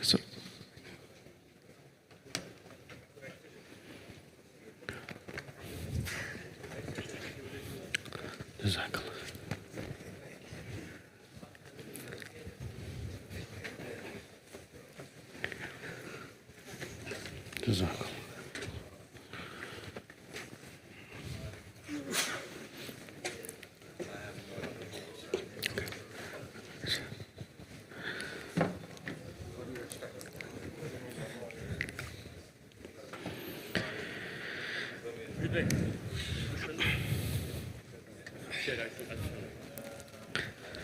So, Jazakallah. Jazakallah.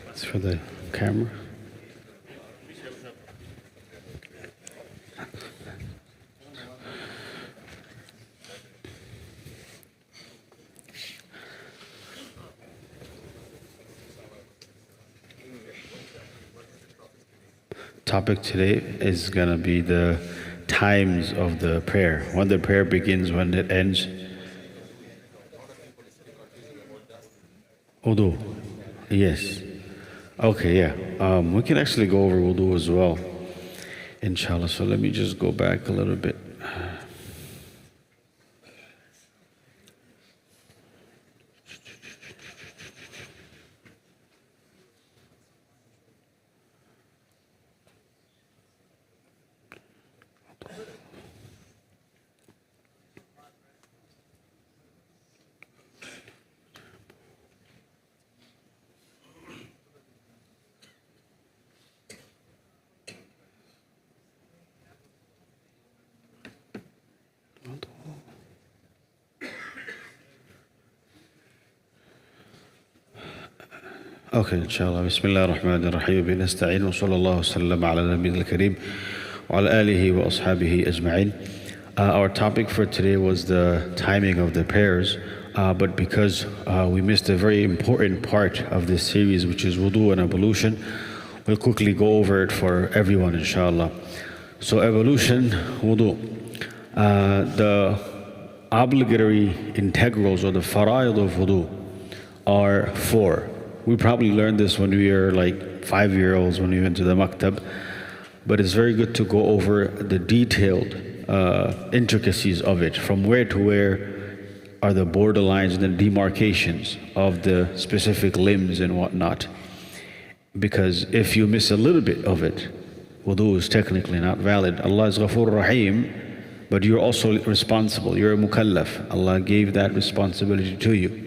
It's for the camera. Topic today is going to be the times of the prayer. When the prayer begins, when it ends. Wudu. Yes. Okay, yeah. We can actually go over wudu as well, inshallah. So let me just go back a little bit. Okay, inshallah. Bismillah ar-Rahman ar-Rahim. Nasta'in wa sallallahu sallam ala nabiyil kareem wa ala alihi wa ashabihi ajma'in. Our topic for today was the timing of the prayers, but because we missed a very important part of this series, which is wudu and ablution, we'll quickly go over it for everyone, inshallah. So ablution, wudu. The obligatory integrals or the fara'id of wudu are 4. We probably learned this when we were like 5-year-olds when we went to the maktab, but it's very good to go over the detailed intricacies of it, from where to where are the borderlines and the demarcations of the specific limbs and whatnot. Because if you miss a little bit of it, wudu is technically not valid. Allah is Ghafoor Rahim, but you're also responsible. You're a mukallaf. Allah gave that responsibility to you.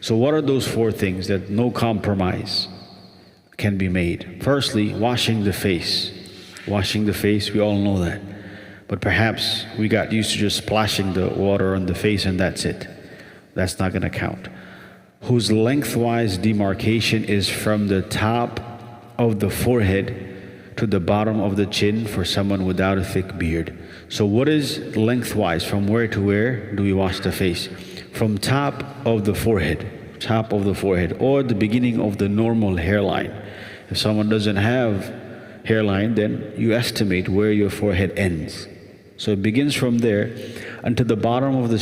So what are those 4 things that no compromise can be made? Firstly, washing the face. Washing the face, we all know that. But perhaps we got used to just splashing the water on the face and that's it. That's not going to count. Whose lengthwise demarcation is from the top of the forehead to the bottom of the chin for someone without a thick beard. So what is lengthwise? From where to where do we wash the face? From top of the forehead, or the beginning of the normal hairline. If someone doesn't have hairline, then you estimate where your forehead ends. So it begins from there until the bottom of the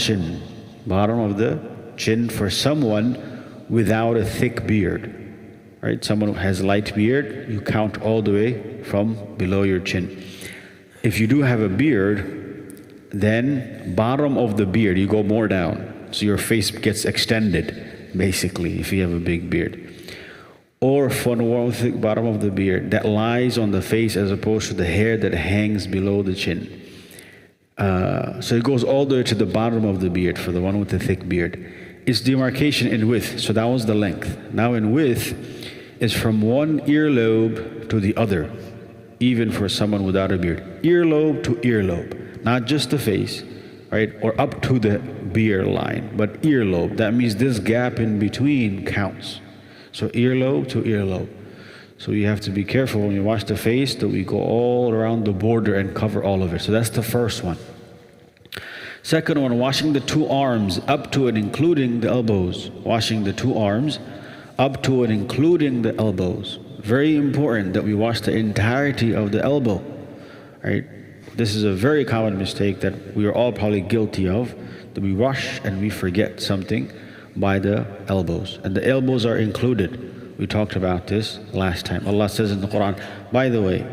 chin for someone without a thick beard. Right? Someone who has light beard, you count all the way from below your chin. If you do have a beard, then bottom of the beard, you go more down. So your face gets extended, basically, if you have a big beard. Or from the thick bottom of the beard that lies on the face as opposed to the hair that hangs below the chin. So it goes all the way to the bottom of the beard for the one with the thick beard. It's demarcation in width, so that was the length. Now in width is from one earlobe to the other, even for someone without a beard. Earlobe to earlobe, not just the face, right? Or up to the beard line, but earlobe. That means this gap in between counts. So earlobe to earlobe. So you have to be careful when you wash the face that we go all around the border and cover all of it. So that's the first one. Second one, washing the 2 arms up to and including the elbows. Washing the 2 arms up to and including the elbows. Very important that we wash the entirety of the elbow, right? This is a very common mistake that we are all probably guilty of, that we rush and we forget something by the elbows. And the elbows are included. We talked about this last time. Allah says in the Quran, by the way,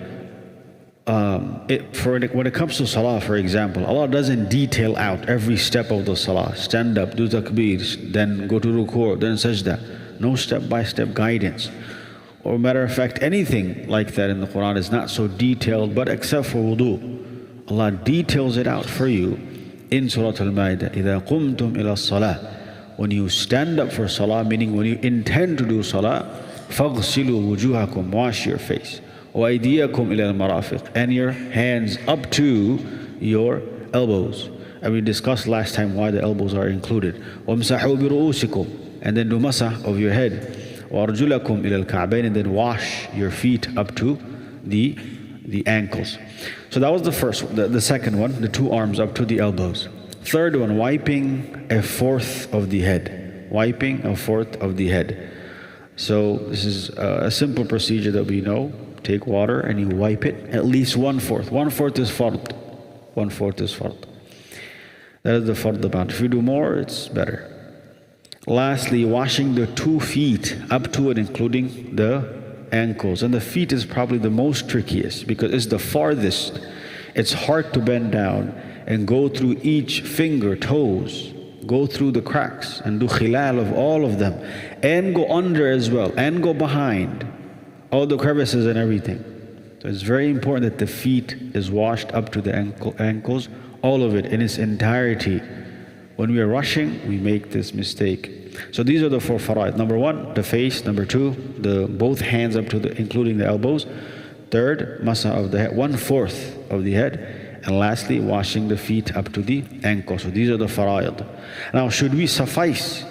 when it comes to salah, for example, Allah doesn't detail out every step of the salah. Stand up, do takbir, then go to ruku', then sajda. No step-by-step guidance. Or matter of fact, anything like that in the Quran is not so detailed, but except for wudu. Allah details it out for you in Surah Al-Ma'idah. إِذَا قُمْتُمْ إِلَى الصَّلَاةِ When you stand up for salah, meaning when you intend to do salah, فَاغْسِلُوا وُجُوهَكُمْ Wash your face. وَأَيْدِيَكُمْ إِلَى الْمَرَافِقِ And your hands up to your elbows. And we discussed last time why the elbows are included. وَامْسَحُوا بِرُؤُوسِكُمْ And then do masah of your head. وَأَرْجُلَكُمْ إِلَى الْكَعْبَيْنِ And then wash your feet up to the ankles. So that was the first, the second one, the two arms up to the elbows. Third one, wiping a fourth of the head. Wiping a fourth of the head. So this is a simple procedure that we know. Take water and you wipe it, at least 1/4. 1/4 is fard. 1/4 is fard. That is the fard amount. If you do more, it's better. Lastly, washing the 2 feet up to and including the ankles. And the feet is probably the most trickiest because it's the farthest. It's hard to bend down and go through each finger, toes, go through the cracks and do khilal of all of them, and go under as well, and go behind, all the crevices and everything. So it's very important that the feet is washed up to the ankles, all of it in its entirety. When we are rushing, we make this mistake. So these are the 4 fara'id. Number 1, the face. Number 2, both hands up to including the elbows. Third, masa of the head, 1/4 of the head. And lastly, washing the feet up to the ankle. So these are the fara'id. Now, should we suffice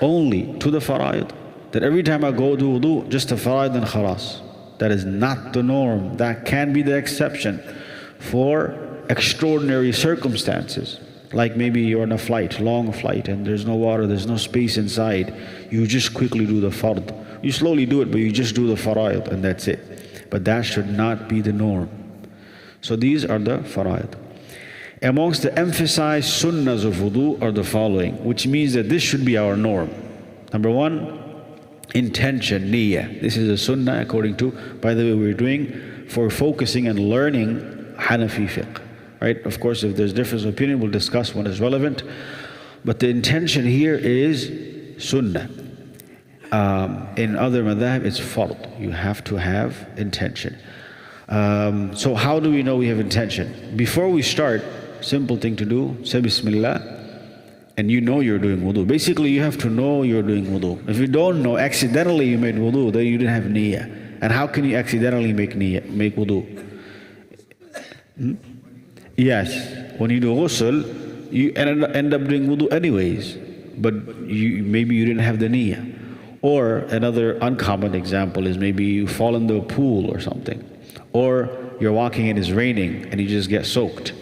only to the fara'id? That every time I go do wudu, just a fara'id and khalas? That is not the norm. That can be the exception for extraordinary circumstances. Like maybe you're on a flight, long flight, and there's no water, there's no space inside. You just quickly do the fard. You slowly do it, but you just do the fara'id and that's it. But that should not be the norm. So these are the fara'id. Amongst the emphasized sunnahs of wudu are the following, which means that this should be our norm. Number 1, intention, niyyah. This is a sunnah according to, by the way, we're doing for focusing and learning Hanafi fiqh. Right? Of course, if there's difference of opinion, we'll discuss what is relevant. But the intention here is sunnah. In other madhab, it's fard. You have to have intention. So how do we know we have intention? Before we start, simple thing to do, say Bismillah, and you know you're doing wudu. Basically, you have to know you're doing wudu. If you don't know, accidentally you made wudu, then you didn't have niyyah. And how can you accidentally make wudu? Yes, when you do ghusl, you end up doing wudu anyways, but maybe you didn't have the niyyah. Or another uncommon example is maybe you fall in the pool or something. Or you're walking and it's raining and you just get soaked.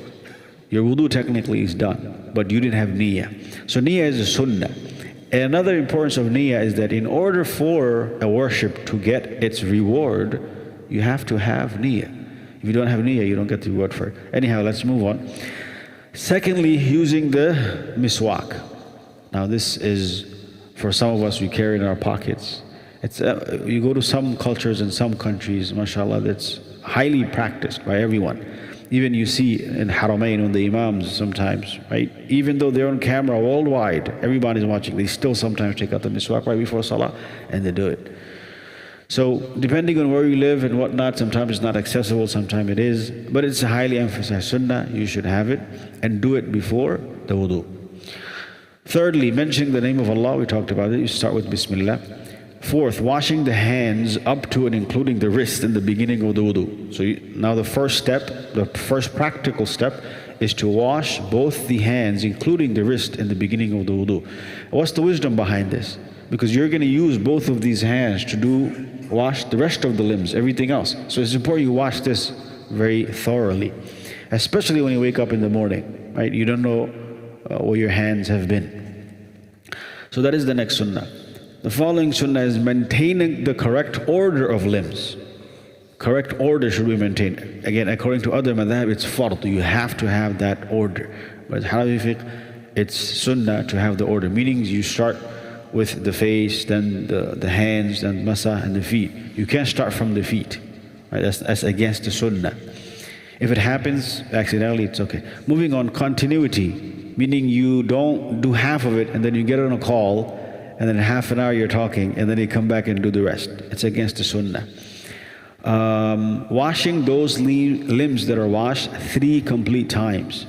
Your wudu technically is done, but you didn't have niyyah. So niyyah is a sunnah. And another importance of niyyah is that in order for a worship to get its reward, you have to have niyyah. If you don't have niyyah, you don't get the reward for it. Anyhow, let's move on. Secondly, using the miswak. Now this is, for some of us, we carry it in our pockets. It's you go to some cultures and some countries, mashallah, that's highly practiced by everyone. Even you see in Haramain when the imams sometimes, right? Even though they're on camera worldwide, everybody's watching, they still sometimes take out the miswak right before salah and they do it. So depending on where you live and whatnot, sometimes it's not accessible, sometimes it is, but it's a highly emphasized sunnah. You should have it and do it before the wudu. Thirdly, mentioning the name of Allah, we talked about it, you start with Bismillah. Fourth, washing the hands up to and including the wrist in the beginning of the wudu. So now the first step, the first practical step is to wash both the hands, including the wrist in the beginning of the wudu. What's the wisdom behind this? Because you're going to use both of these hands to wash the rest of the limbs, everything else. So it's important you wash this very thoroughly, especially when you wake up in the morning, right? You don't know where your hands have been. So that is the next sunnah. The following sunnah is maintaining the correct order of limbs. Correct order should be maintained. Again, according to other madhab, it's fard. You have to have that order. But Hanafi fiqh, it's sunnah to have the order. Meaning you start with the face, then the hands, then masa, and the feet. You can't start from the feet. Right? That's against the sunnah. If it happens accidentally, it's okay. Moving on, continuity. Meaning you don't do half of it and then you get on a call and then half an hour you're talking and then you come back and do the rest. It's against the sunnah. Washing those limbs that are washed 3 complete times.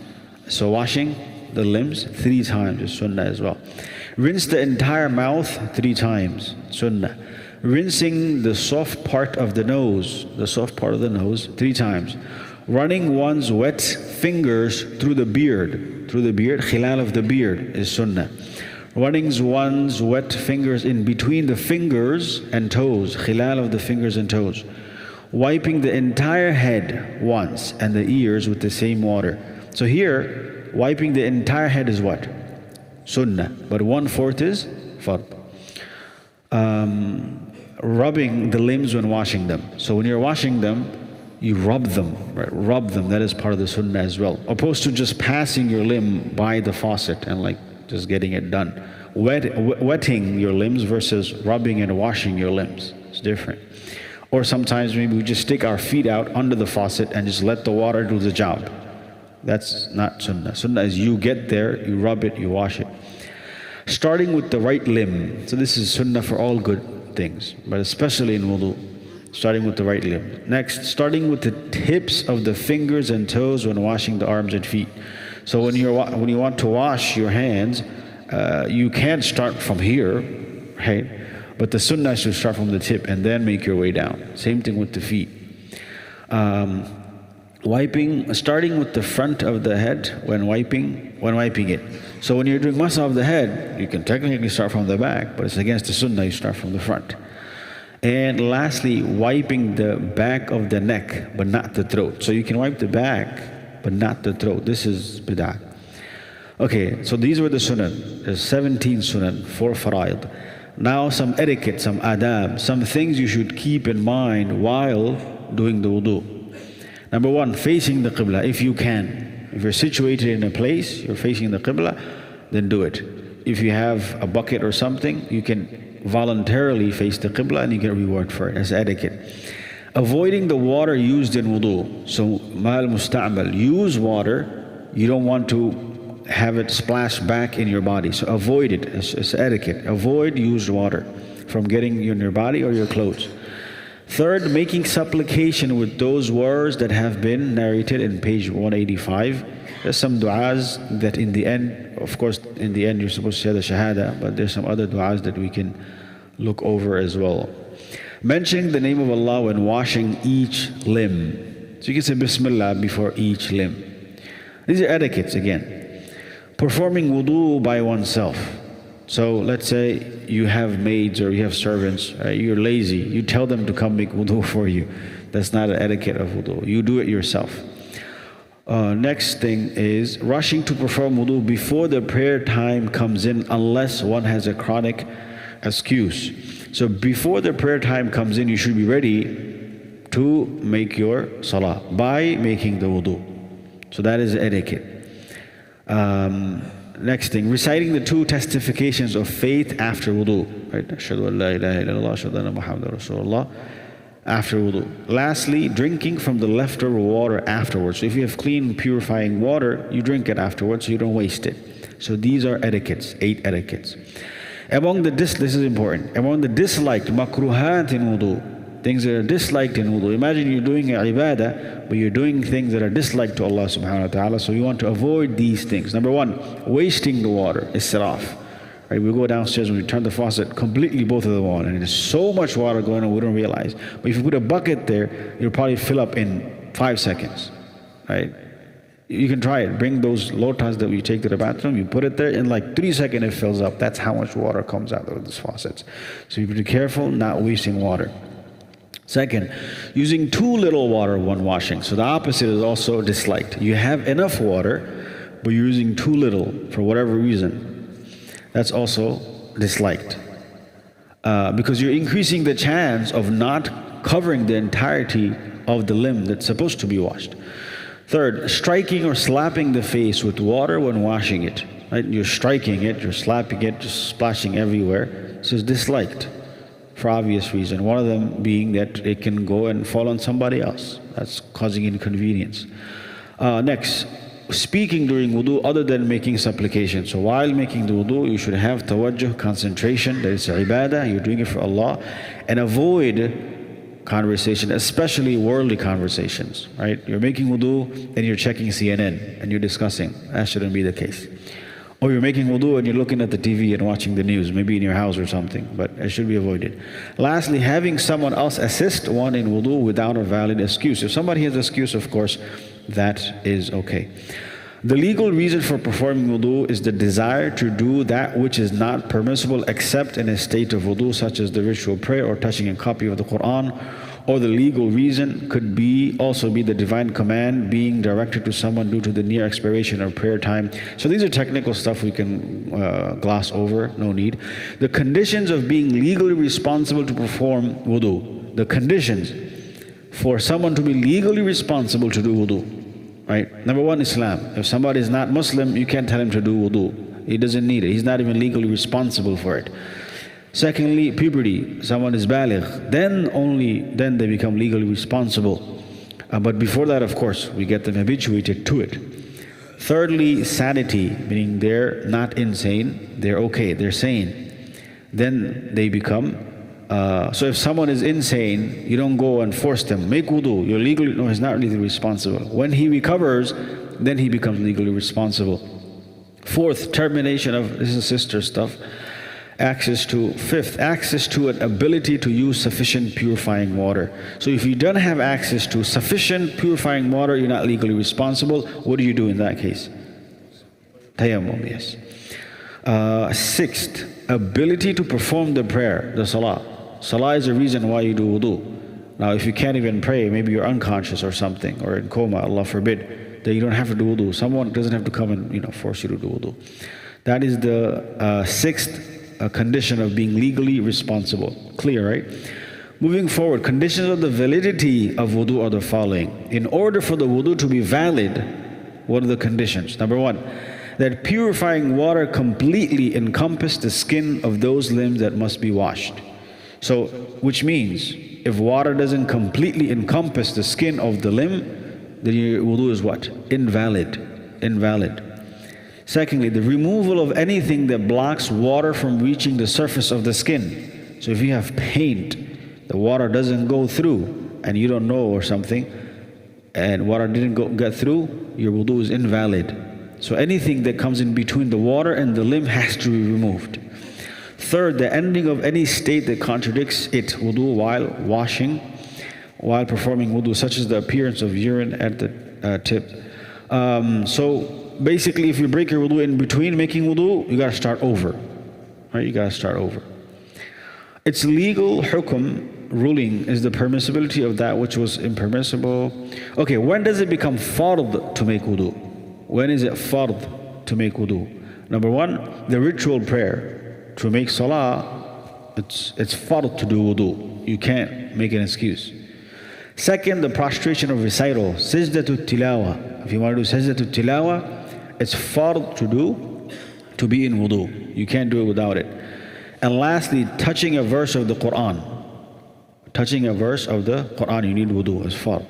So washing the limbs 3 times is sunnah as well. Rinse the entire mouth 3 times, sunnah. Rinsing the soft part of the nose, 3 times. Running one's wet fingers through the beard, khilal of the beard is sunnah. Running one's wet fingers in between the fingers and toes, khilal of the fingers and toes. Wiping the entire head once and the ears with the same water. So here, wiping the entire head is what? Sunnah, but 1/4 is fard. Rubbing the limbs when washing them. So when you're washing them, you rub them, right? Rub them, that is part of the sunnah as well. Opposed to just passing your limb by the faucet and like just getting it done. Wetting your limbs versus rubbing and washing your limbs, it's different. Or sometimes maybe we just stick our feet out under the faucet and just let the water do the job. That's not sunnah. Sunnah is you get there, you rub it, you wash it. Starting with the right limb. So this is sunnah for all good things, but especially in wudu. Starting with the right limb. Next, starting with the tips of the fingers and toes when washing the arms and feet. So when you want to wash your hands, you can't start from here, right? But the sunnah is to start from the tip and then make your way down. Same thing with the feet. Starting with the front of the head when wiping it. So when you're doing masa of the head, you can technically start from the back, but it's against the sunnah, you start from the front. And lastly, wiping the back of the neck, but not the throat. So you can wipe the back, but not the throat. This is bid'ah. Okay, so these were the sunnah. There's 17 sunnah, 4 faraid. Now some etiquette, some adab, some things you should keep in mind while doing the wudu. Number 1, facing the qibla if you can. If you're situated in a place, you're facing the qibla, then do it. If you have a bucket or something, you can voluntarily face the qibla and you get reward for it. That's etiquette. Avoiding the water used in wudu. So, mal musta'mal, use water, you don't want to have it splash back in your body. So avoid it, it's etiquette. Avoid used water from getting in your body or your clothes. Third, making supplication with those words that have been narrated in page 185. There's some du'as that in the end, of course, in the end you're supposed to say the shahada, but there's some other du'as that we can look over as well. Mentioning the name of Allah when washing each limb. So you can say Bismillah before each limb. These are etiquettes again. Performing wudu by oneself. So let's say you have maids or you have servants, you're lazy, you tell them to come make wudu for you. That's not an etiquette of wudu. You do it yourself. Next thing is rushing to perform wudu before the prayer time comes in unless one has a chronic excuse. So before the prayer time comes in, you should be ready to make your salah by making the wudu. So that is etiquette. Next thing, reciting the 2 testifications of faith after wudu. Right? Ashhadu an la ilaha illallah, ashhadu anna Muhammadan Rasulullah. After wudu. Lastly, drinking from the leftover water afterwards. So if you have clean, purifying water, you drink it afterwards so you don't waste it. So these are etiquettes, 8 etiquettes. This is important. Among the disliked makruhat in wudu, things that are disliked in wudu. Imagine you're doing an ibadah, but you're doing things that are disliked to Allah subhanahu wa ta'ala. So you want to avoid these things. Number 1, wasting the water, israf. Right, we go downstairs and we turn the faucet completely both of them on, and there's so much water going on we don't realize. But if you put a bucket there, you'll probably fill up in 5 seconds. Right? You can try it. Bring those lotas that we take to the bathroom, you put it there, in like 3 seconds it fills up. That's how much water comes out of these faucets. So you have to be careful not wasting water. Second, using too little water when washing. So the opposite is also disliked. You have enough water, but you're using too little for whatever reason. That's also disliked. because you're increasing the chance of not covering the entirety of the limb that's supposed to be washed. Third, striking or slapping the face with water when washing it. Right? You're striking it, you're slapping it, just splashing everywhere. So it's disliked for obvious reason. One of them being that it can go and fall on somebody else. That's causing inconvenience. Next, speaking during wudu other than making supplication. So while making the wudu, you should have tawajjuh, concentration, that is ibadah, you're doing it for Allah, and avoid conversation, especially worldly conversations, right? You're making wudu and you're checking CNN and you're discussing. That shouldn't be the case. Or you're making wudu and you're looking at the TV and watching the news, maybe in your house or something, but it should be avoided. Lastly, having someone else assist one in wudu without a valid excuse. If somebody has an excuse, of course, that is okay. The legal reason for performing wudu is the desire to do that which is not permissible except in a state of wudu, such as the ritual prayer or touching a copy of the Quran. Or the legal reason could also be the divine command being directed to someone due to the near expiration of prayer time. So these are technical stuff we can gloss over, no need. The conditions of being legally responsible to perform wudu. The conditions for someone to be legally responsible to do wudu. Right? Number one, Islam. If somebody is not Muslim, you can't tell him to do wudu. He doesn't need it. He's not even legally responsible for it. Secondly, puberty. Someone is baligh. Then they become legally responsible. But before that, of course, we get them habituated to it. Thirdly, sanity, meaning they're not insane. They're okay. They're sane. Then they become. So if someone is insane, you don't go and force them. Make wudu. You're legally, no, he's not legally responsible. When he recovers, then he becomes legally responsible. Fourth, termination of, this is sister stuff. Fifth, access to an ability to use sufficient purifying water. So if you don't have access to sufficient purifying water, you're not legally responsible. What do you do in that case? Tayammum, yes. Sixth, ability to perform the prayer, the salah. Salah is the reason why you do wudu. Now if you can't even pray, maybe you're unconscious or something, or in coma, Allah forbid, then you don't have to do wudu. Someone doesn't have to come and force you to do wudu. That is the sixth condition of being legally responsible. Clear, right? Moving forward, conditions of the validity of wudu are the following. In order for the wudu to be valid, what are the conditions? Number one, that purifying water completely encompass the skin of those limbs that must be washed. So, which means, if water doesn't completely encompass the skin of the limb, then your wudu is what? Invalid. Secondly, the removal of anything that blocks water from reaching the surface of the skin. So if you have paint, the water doesn't go through, and you don't know or something, and water didn't get through, your wudu is invalid. So anything that comes in between the water and the limb has to be removed. Third, the ending of any state that contradicts it, wudu while washing, while performing wudu, such as the appearance of urine at the tip. So basically, if you break your wudu in between making wudu, you got to start over. Right? You got to start over. Its legal hukum ruling is the permissibility of that which was impermissible. Okay, when does it become fard to make wudu? When is it fard to make wudu? Number one, the ritual prayer. To make salah, it's fard to do wudu. You can't make an excuse. Second, the prostration of recital, sajdatul tilawa. If you want to do sajdatul tilawa, it's fard to do, to be in wudu. You can't do it without it. And lastly, touching a verse of the Quran. Touching a verse of the Quran, you need wudu, it's fard.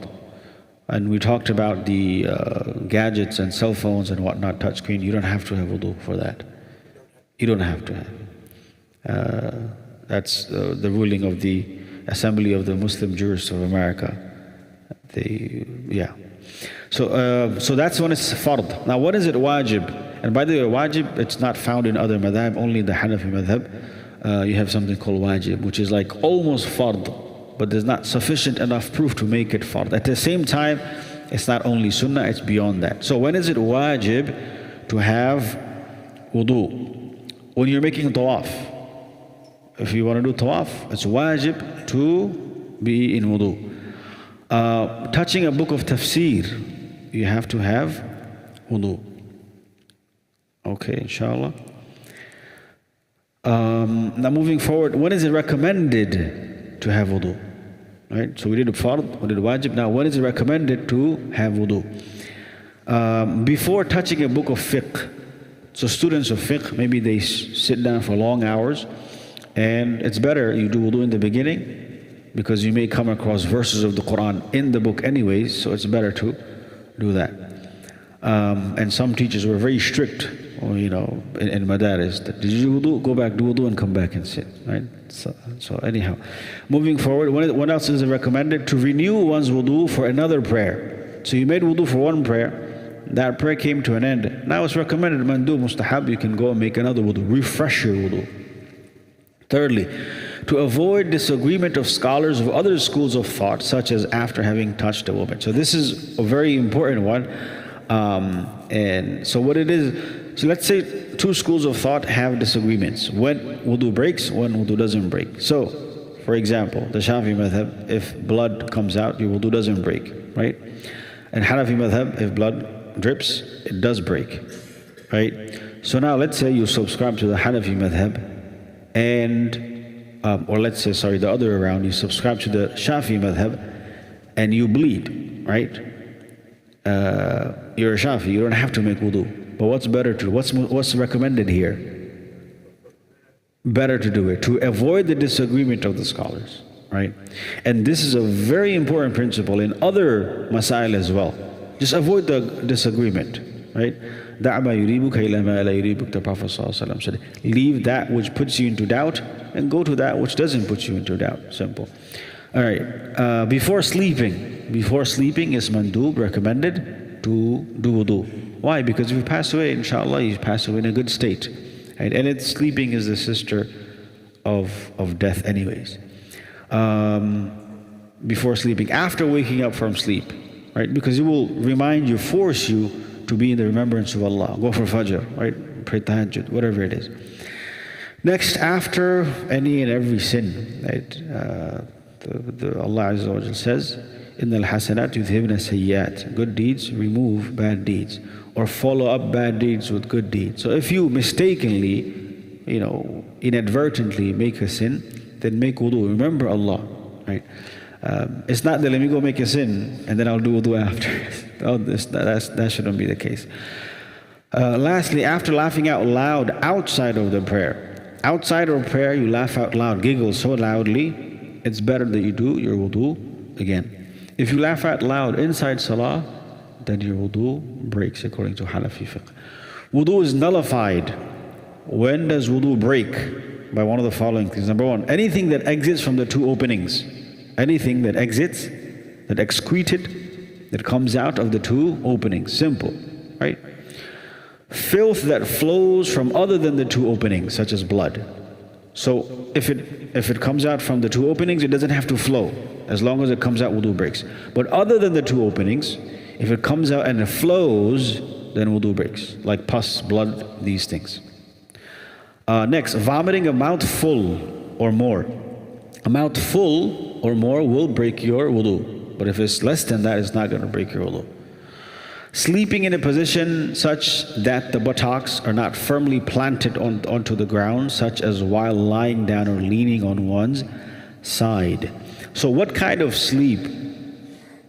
And we talked about the gadgets and cell phones and whatnot, touchscreen. You don't have to have wudu for that. You don't have to have. That's the ruling of the Assembly of the Muslim Jurists of America. So that's when it's fard. Now what is it wajib? And by the way, wajib, it's not found in other madhab, only the Hanafi madhab. You have something called wajib, which is like almost fard, but there's not sufficient enough proof to make it fard. At the same time, it's not only sunnah, it's beyond that. So when is it wajib to have wudu? When you're making tawaf. If you want to do tawaf, it's wajib to be in wudu. Touching a book of tafsir, you have to have wudu. Okay, inshallah. Now moving forward, when is it recommended to have wudu? Right? So we did a fard, we did a wajib. Now when is it recommended to have wudu? Before touching a book of fiqh. So students of fiqh, maybe they sit down for long hours, and it's better you do wudu in the beginning, because you may come across verses of the Quran in the book anyways, so it's better to do that. And some teachers were very strict, or, in madaris, that did you wudu, go back, do wudu and come back and sit, right? So anyhow, moving forward, what else is it recommended? To renew one's wudu for another prayer. So you made wudu for one prayer, that prayer came to an end. Now it's recommended, mandu, mustahab, you can go and make another wudu, refresh your wudu. Thirdly, to avoid disagreement of scholars of other schools of thought, such as after having touched a woman. So this is a very important one. And so what it is, so let's say two schools of thought have disagreements. When wudu breaks, when wudu doesn't break. So, for example, the Shafi'i madhab, if blood comes out, your wudu doesn't break, right? And Hanafi madhab, if blood drips, it does break, right? So now let's say you subscribe to the Hanafi madhab, and or let's say, sorry, the other way around, you subscribe to the Shafi'i madhab and you bleed, right? You're a Shafi, you don't have to make wudu. But what's better to do? What's recommended here? Better to do it, to avoid the disagreement of the scholars, right? And this is a very important principle in other masail as well. Just avoid the disagreement, right? The Prophet ﷺ said, leave that which puts you into doubt and go to that which doesn't put you into doubt. Simple. All right. Before sleeping is mandub, recommended to do wudu. Why? Because if you pass away, inshallah, you pass away in a good state. Right? And sleeping is the sister of death anyways. Before sleeping, after waking up from sleep, right? Because it will force you to be in the remembrance of Allah. Go for Fajr, right? Pray Tahajjud, whatever it is. Next, after any and every sin, right? Allah Azza wa Jal says, "Innal hasanat yudhibna sayyiat." Good deeds remove bad deeds, or follow up bad deeds with good deeds. So if you mistakenly, inadvertently make a sin, then make wudu. Remember Allah, right? It's not that let me go make a sin and then I'll do wudu after. That shouldn't be the case. Lastly, after laughing out loud outside of the prayer, outside of prayer you laugh out loud, giggle so loudly, it's better that you do your wudu again. If you laugh out loud inside salah, then your wudu breaks according to Hanafi fiqh. Wudu is nullified. When does wudu break? By one of the following things. Number one, anything that exits from the two openings. Anything that exits, that excreted, that comes out of the two openings. Simple, right? Filth that flows from other than the two openings, such as blood. So if it comes out from the two openings, it doesn't have to flow. As long as it comes out, wudu breaks. But other than the two openings, if it comes out and it flows, then wudu breaks. Like pus, blood, these things. Next, vomiting a mouthful or more. A mouthful or more will break your wudu. But if it's less than that, it's not going to break your wudu. Sleeping in a position such that the buttocks are not firmly planted onto the ground, such as while lying down or leaning on one's side. So what kind of sleep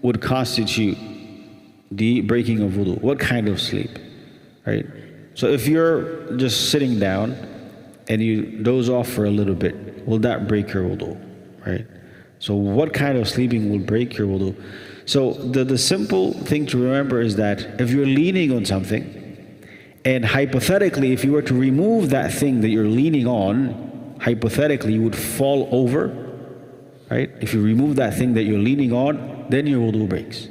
would constitute the breaking of wudu? What kind of sleep? Right? So if you're just sitting down and you doze off for a little bit, will that break your wudu? Right? So what kind of sleeping will break your wudu? So the simple thing to remember is that if you're leaning on something, and hypothetically if you were to remove that thing that you're leaning on, hypothetically you would fall over, right? If you remove that thing that you're leaning on, then your wudu breaks.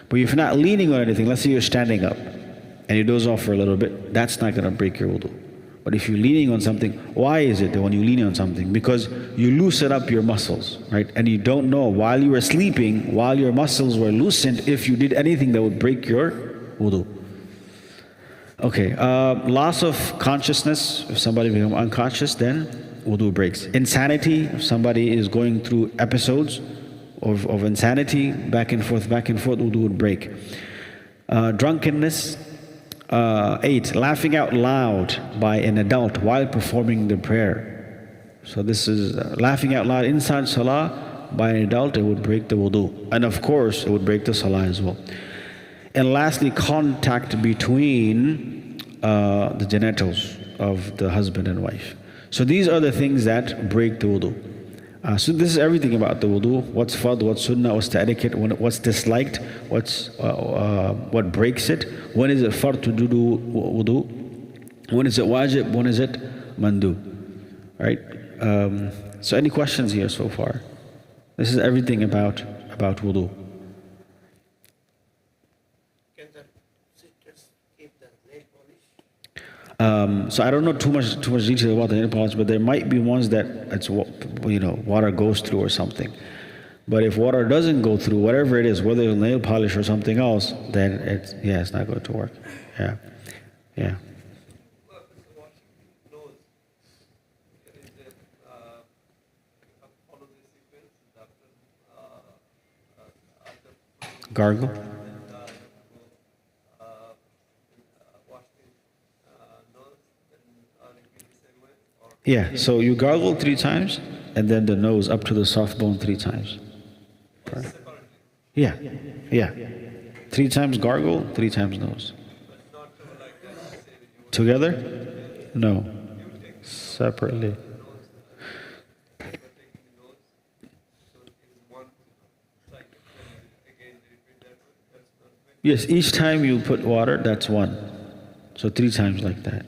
But if you're not leaning on anything, let's say you're standing up and you doze off for a little bit, that's not going to break your wudu. But if you're leaning on something, why is it that when you lean on something? Because you loosen up your muscles, right? And you don't know while you were sleeping, while your muscles were loosened, if you did anything that would break your wudu. Okay, loss of consciousness, if somebody becomes unconscious, then wudu breaks. Insanity, if somebody is going through episodes of insanity, back and forth, wudu would break. Drunkenness, 8, laughing out loud by an adult while performing the prayer. So this is laughing out loud inside salah by an adult, it would break the wudu. And of course, it would break the salah as well. And lastly, contact between the genitals of the husband and wife. So these are the things that break the wudu. So this is everything about the wudu. What's fard, what's sunnah, what's the etiquette, what's disliked, what breaks it. When is it fard to do wudu? When is it wajib? When is it mandu? Right? So any questions here so far? This is everything about wudu. Can the sisters keep the nail polish? So I don't know too much detail about the nail polish, but there might be ones that it's water goes through or something. But if water doesn't go through, whatever it is, whether it's nail polish or something else, then it's not going to work. Yeah. Gargle. Yeah, so you gargle 3 times and then the nose up to the soft bone 3 times. Yeah. 3 times gargle, 3 times nose. Together? No. Separately. Yes, each time you put water, that's 1. So 3 times like that.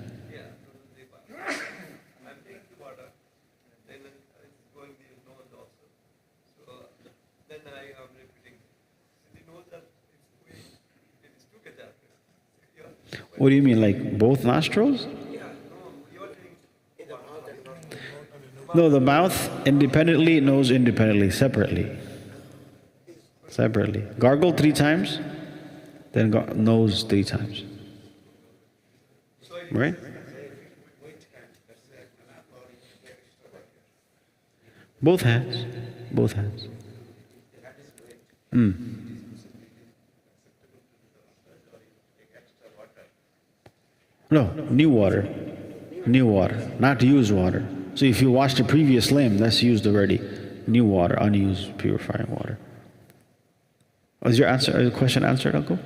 What do you mean, like both nostrils? No, the mouth independently, nose independently, separately. Gargle 3 times, then nose 3 times. Right? Both hands. No, new water, not used water. So if you washed the previous limb, that's used already. New water, unused, purifying water. Was your question answered, Uncle?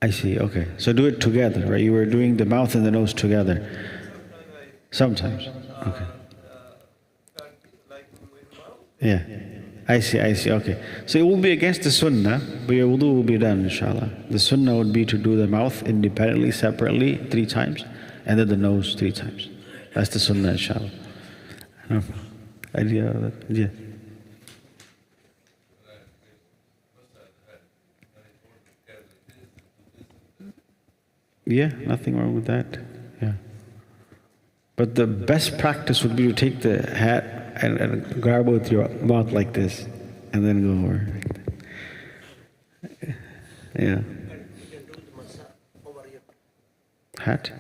I see, okay. So do it together, right? You were doing the mouth and the nose together. Sometimes. Okay. Yeah. I see, okay. So it will be against the sunnah, but your wudu will be done, inshallah. The sunnah would be to do the mouth independently, separately, 3 times, and then the nose 3 times. That's the sunnah, inshallah. Idea of that? Yeah. Yeah, nothing wrong with that. Yeah. But the best practice would be to take the hat and grab it with your mouth like this, and then go over. Yeah. Hat?